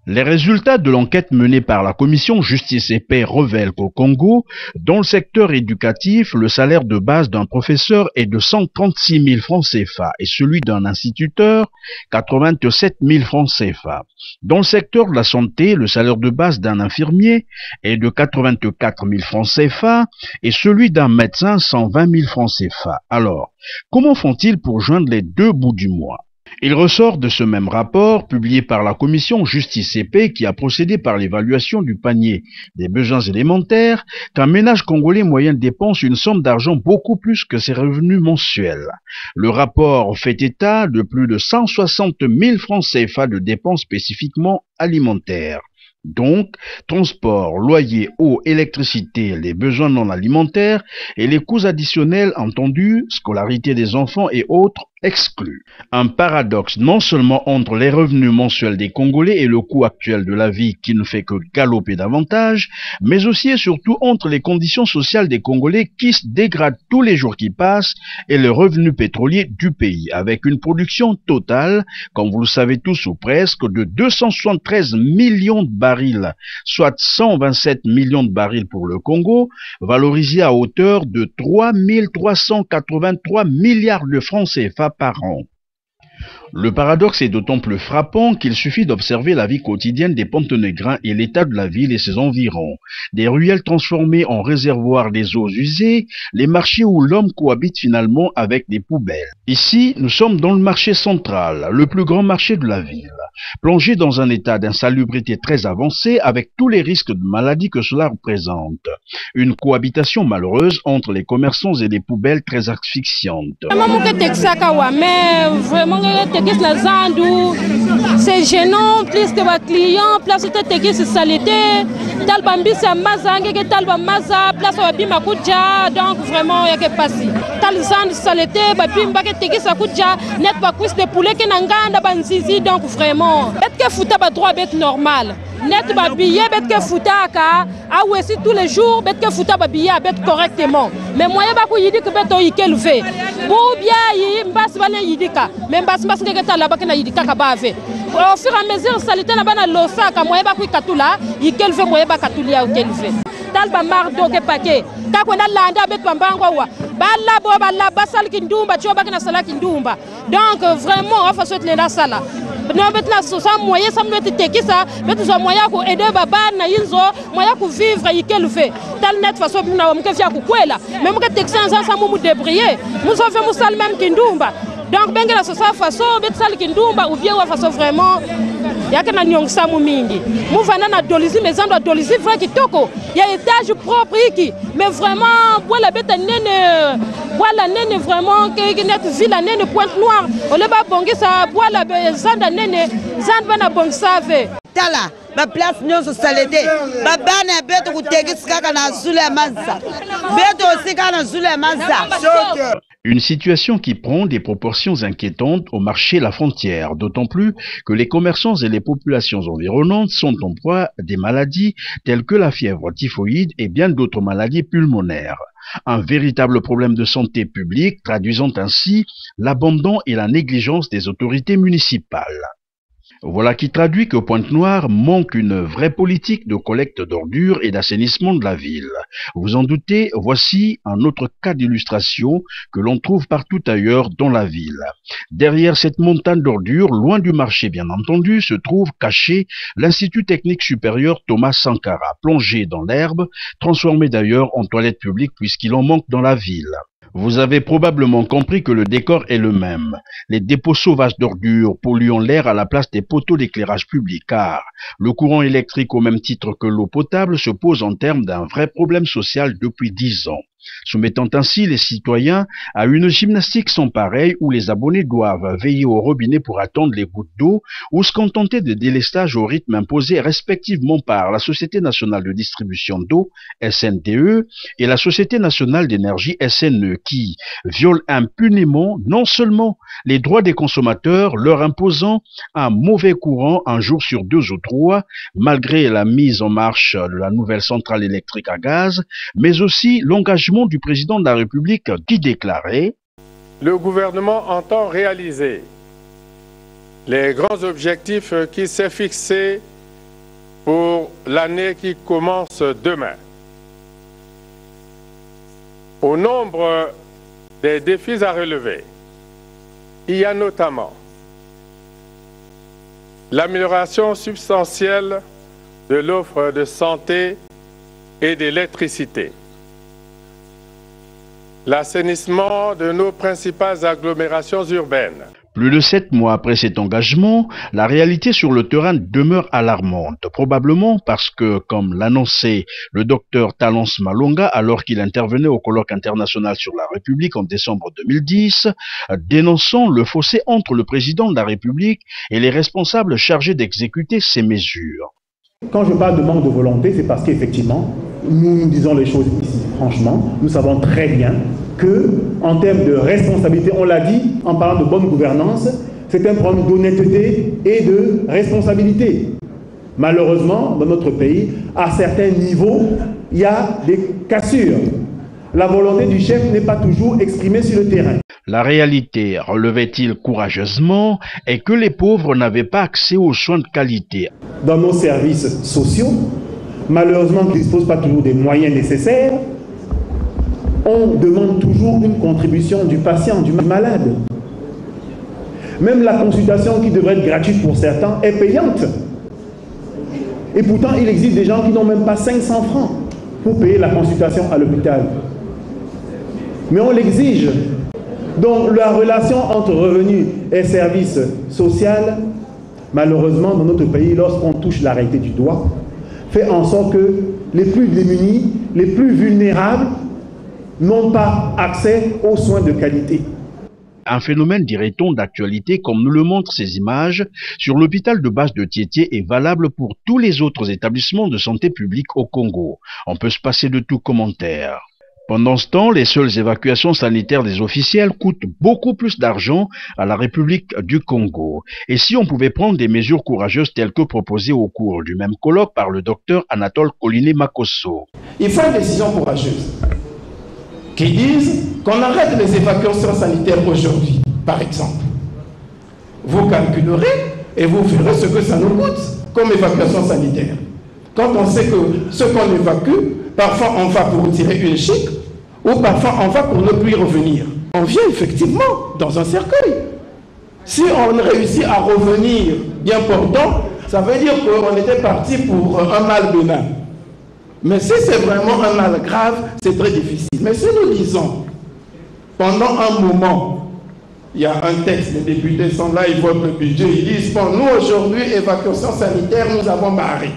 Les résultats de l'enquête menée par la commission Justice et Paix révèlent qu'au Congo, dans le secteur éducatif, le salaire de base d'un professeur est de 136 000 francs CFA et celui d'un instituteur, 87 000 francs CFA. Dans le secteur de la santé, le salaire de base d'un infirmier est de 84 000 francs CFA et celui d'un médecin, 120 000 francs CFA. Alors, comment font-ils pour joindre les deux bouts du mois ? Il ressort de ce même rapport, publié par la commission Justice et Paix, qui a procédé par l'évaluation du panier des besoins élémentaires, qu'un ménage congolais moyen dépense une somme d'argent beaucoup plus que ses revenus mensuels. Le rapport fait état de plus de 160 000 francs CFA de dépenses spécifiquement alimentaires. Donc, transport, loyer, eau, électricité, les besoins non alimentaires et les coûts additionnels entendus, scolarité des enfants et autres, exclus. Un paradoxe non seulement entre les revenus mensuels des Congolais et le coût actuel de la vie qui ne fait que galoper davantage, mais aussi et surtout entre les conditions sociales des Congolais qui se dégradent tous les jours qui passent et les revenus pétroliers du pays, avec une production totale, comme vous le savez tous ou presque, de 273 millions de barils, soit 127 millions de barils pour le Congo, valorisés à hauteur de 3 383 milliards de francs CFA par an. Le paradoxe est d'autant plus frappant qu'il suffit d'observer la vie quotidienne des Pontenégrins et l'état de la ville et ses environs. Des ruelles transformées en réservoirs des eaux usées, les marchés où l'homme cohabite finalement avec des poubelles. Ici, nous sommes dans le marché central, le plus grand marché de la ville, plongé dans un état d'insalubrité très avancé avec tous les risques de maladie que cela représente. Une cohabitation malheureuse entre les commerçants et les poubelles très asphyxiantes. C'est gênant, plus que les clients, place de tegis saleté, talbambi c'est mazangue, talbamaza, place au bima kudja, donc vraiment il y a que passer. Talzan saleté, babimba que tegis kudja, net pas cuisse de poulet que n'anganda banzizi, donc vraiment. Est-ce que fouta ba droit bête normal? Net ba billet bête que fouta ka, ah ouais si tous les jours bête que fouta ba billet bête correctement. Mais moi ba ku yidi que bête o ikelve. Ou bien yi mbas bale yidika, mais mbas que ta là-bas que na yidika ka ba ve. Au fur et à mesure salité na bana losaka moi ba ku katula, ikelve moi ba katulia o kelve. Talba mardo ke paquet. Ka ko na landa bête pambango wa. Bala bo bala basal kindumba choba kana sala kindumba. Donc vraiment on fa souhaiter la sala. Non bet la sosa moyen ça me teki ça bet zo moyen ko aider baba na yinzo moyen ko vivre ikelve. Tal net façon na mke fia ku kwela. Même que texan ça mu débrouiller. Nous on fait musal même kindumba. Donc benga la sosa façon bet sal kindumba ou bien wa façon vraiment yake na nyongsa mu mingi. Mu vana na dolizi maison de dolizi vrai kitoko. Il y a étage propre iki mais vraiment voilà bête nene voilà nene vraiment que net ville nene Pointe Noire. On le ba bongi ça voilà zanda nene zanda bana bongi save. Tala ma place nyonso salete ba bana beto kutegisi kaka na zule manza beto osika na zule manza. Une situation qui prend des proportions inquiétantes au marché La Frontière, d'autant plus que les commerçants et les populations environnantes sont en proie à des maladies telles que la fièvre typhoïde et bien d'autres maladies pulmonaires. Un véritable problème de santé publique traduisant ainsi l'abandon et la négligence des autorités municipales. Voilà qui traduit que Pointe-Noire manque une vraie politique de collecte d'ordures et d'assainissement de la ville. Vous en doutez, voici un autre cas d'illustration que l'on trouve partout ailleurs dans la ville. Derrière cette montagne d'ordures, loin du marché bien entendu, se trouve caché l'Institut technique supérieur Thomas Sankara, plongé dans l'herbe, transformé d'ailleurs en toilette publique puisqu'il en manque dans la ville. Vous avez probablement compris que le décor est le même. Les dépôts sauvages d'ordures polluant l'air à la place des poteaux d'éclairage public, car le courant électrique au même titre que l'eau potable se pose en termes d'un vrai problème social depuis 10 ans. Soumettant ainsi les citoyens à une gymnastique sans pareil où les abonnés doivent veiller au robinet pour attendre les gouttes d'eau ou se contenter de délestage au rythme imposé respectivement par la Société nationale de distribution d'eau, SNDE, et la Société nationale d'énergie, SNE, qui violent impunément non seulement les droits des consommateurs, leur imposant un mauvais courant un jour sur 2 ou 3, malgré la mise en marche de la nouvelle centrale électrique à gaz, mais aussi l'engagement du président de la République qui déclarait « Le gouvernement entend réaliser les grands objectifs qui s'est fixés pour l'année qui commence demain. Au nombre des défis à relever, il y a notamment l'amélioration substantielle de l'offre de santé et d'électricité, l'assainissement de nos principales agglomérations urbaines. Plus de 7 mois après cet engagement, la réalité sur le terrain demeure alarmante, probablement parce que, comme l'annonçait le docteur Talence Malonga alors qu'il intervenait au colloque international sur la République en décembre 2010, dénonçant le fossé entre le président de la République et les responsables chargés d'exécuter ces mesures. Quand je parle de manque de volonté, c'est parce qu'effectivement, nous disons les choses ici, franchement, nous savons très bien que, en termes de responsabilité, on l'a dit, en parlant de bonne gouvernance, c'est un problème d'honnêteté et de responsabilité. Malheureusement, dans notre pays, à certains niveaux, il y a des cassures. La volonté du chef n'est pas toujours exprimée sur le terrain. La réalité, relevait-il courageusement, est que les pauvres n'avaient pas accès aux soins de qualité. Dans nos services sociaux, malheureusement, qui ne disposent pas toujours des moyens nécessaires, on demande toujours une contribution du patient, du malade. Même la consultation qui devrait être gratuite pour certains est payante. Et pourtant, il existe des gens qui n'ont même pas 500 francs pour payer la consultation à l'hôpital. Mais on l'exige. Donc la relation entre revenus et services sociaux, malheureusement, dans notre pays, lorsqu'on touche la réalité du doigt, fait en sorte que les plus démunis, les plus vulnérables, n'ont pas accès aux soins de qualité. Un phénomène, dirait-on, d'actualité, comme nous le montrent ces images, sur l'hôpital de base de Tiétié est valable pour tous les autres établissements de santé publique au Congo. On peut se passer de tout commentaire. Pendant ce temps, les seules évacuations sanitaires des officiels coûtent beaucoup plus d'argent à la République du Congo. Et si on pouvait prendre des mesures courageuses telles que proposées au cours du même colloque par le docteur Anatole Koliné Makosso. Il faut une décision courageuse qui disent qu'on arrête les évacuations sanitaires aujourd'hui, par exemple. Vous calculerez et vous verrez ce que ça nous coûte comme évacuation sanitaire. Quand on sait que ce qu'on évacue, parfois on va pour retirer une chic, ou parfois on va pour ne plus y revenir. On vient effectivement dans un cercueil. Si on réussit à revenir bien portant, ça veut dire qu'on était parti pour un mal bénin. Mais si c'est vraiment un mal grave, c'est très difficile. Mais si nous disons, pendant un moment, il y a un texte, les députés sont là, ils votent le budget, ils disent, bon, nous aujourd'hui, évacuation sanitaire, nous avons barré.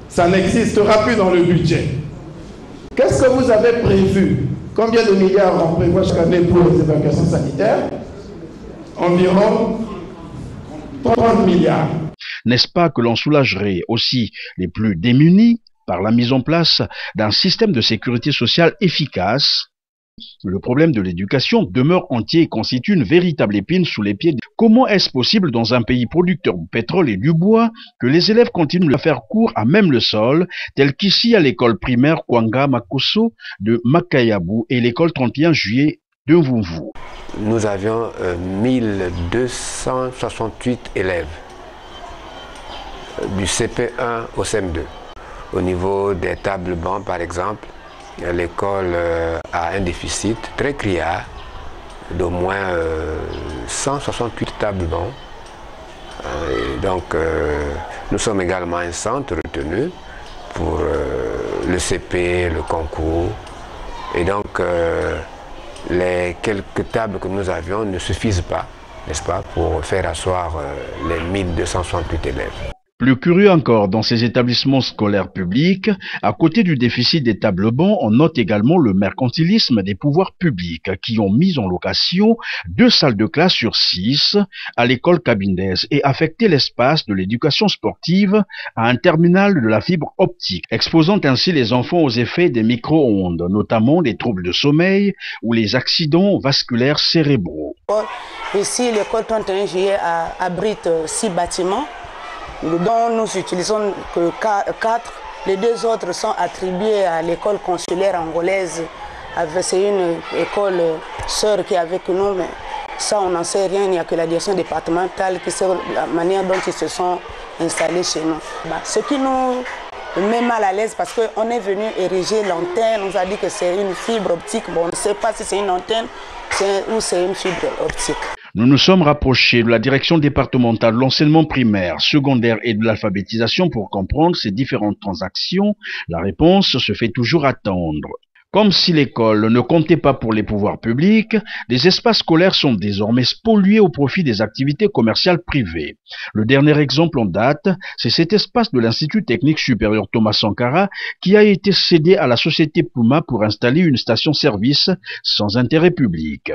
Ça n'existera plus dans le budget. Qu'est-ce que vous avez prévu? Combien de milliards on prévoit chaque année pour les évacuations sanitaires? Environ 30 milliards. N'est-ce pas que l'on soulagerait aussi les plus démunis par la mise en place d'un système de sécurité sociale efficace? Le problème de l'éducation demeure entier et constitue une véritable épine sous les pieds. Comment est-ce possible dans un pays producteur de pétrole et du bois que les élèves continuent à faire cours à même le sol, tel qu'ici à l'école primaire Kwanga Makosso de Makayabu et l'école 31 juillet de Mvumvu? Nous avions 1268 élèves du CP1 au CM2. Au niveau des tables bancs, par exemple, l'école a un déficit très criard d'au moins 168 tables bancs. Donc, nous sommes également un centre retenu pour le CP, le concours. Et donc, les quelques tables que nous avions ne suffisent pas, n'est-ce pas, pour faire asseoir les 1268 élèves. Plus curieux encore, dans ces établissements scolaires publics, à côté du déficit des tables bancs, on note également le mercantilisme des pouvoirs publics qui ont mis en location 2 salles de classe sur 6 à l'école Cabinès et affecté l'espace de l'éducation sportive à un terminal de la fibre optique, exposant ainsi les enfants aux effets des micro-ondes, notamment les troubles de sommeil ou les accidents vasculaires cérébraux. Ici, l'école 31 juillet abrite 6 bâtiments, dont nous utilisons que 4. Les 2 autres sont attribués à l'école consulaire angolaise. C'est une école sœur qui est avec nous, mais ça on n'en sait rien, il n'y a que la direction départementale qui sait la manière dont ils se sont installés chez nous. Ce qui nous met mal à l'aise parce qu'on est venu ériger l'antenne, on nous a dit que c'est une fibre optique. Bon, on ne sait pas si c'est une antenne ou c'est une fibre optique. Nous nous sommes rapprochés de la direction départementale de l'enseignement primaire, secondaire et de l'alphabétisation pour comprendre ces différentes transactions. La réponse se fait toujours attendre. Comme si l'école ne comptait pas pour les pouvoirs publics, des espaces scolaires sont désormais spoliés au profit des activités commerciales privées. Le dernier exemple en date, c'est cet espace de l'Institut technique supérieur Thomas Sankara qui a été cédé à la société Puma pour installer une station-service sans intérêt public.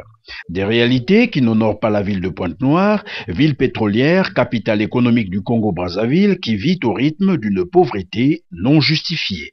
Des réalités qui n'honorent pas la ville de Pointe-Noire, ville pétrolière, capitale économique du Congo-Brazzaville, qui vit au rythme d'une pauvreté non justifiée.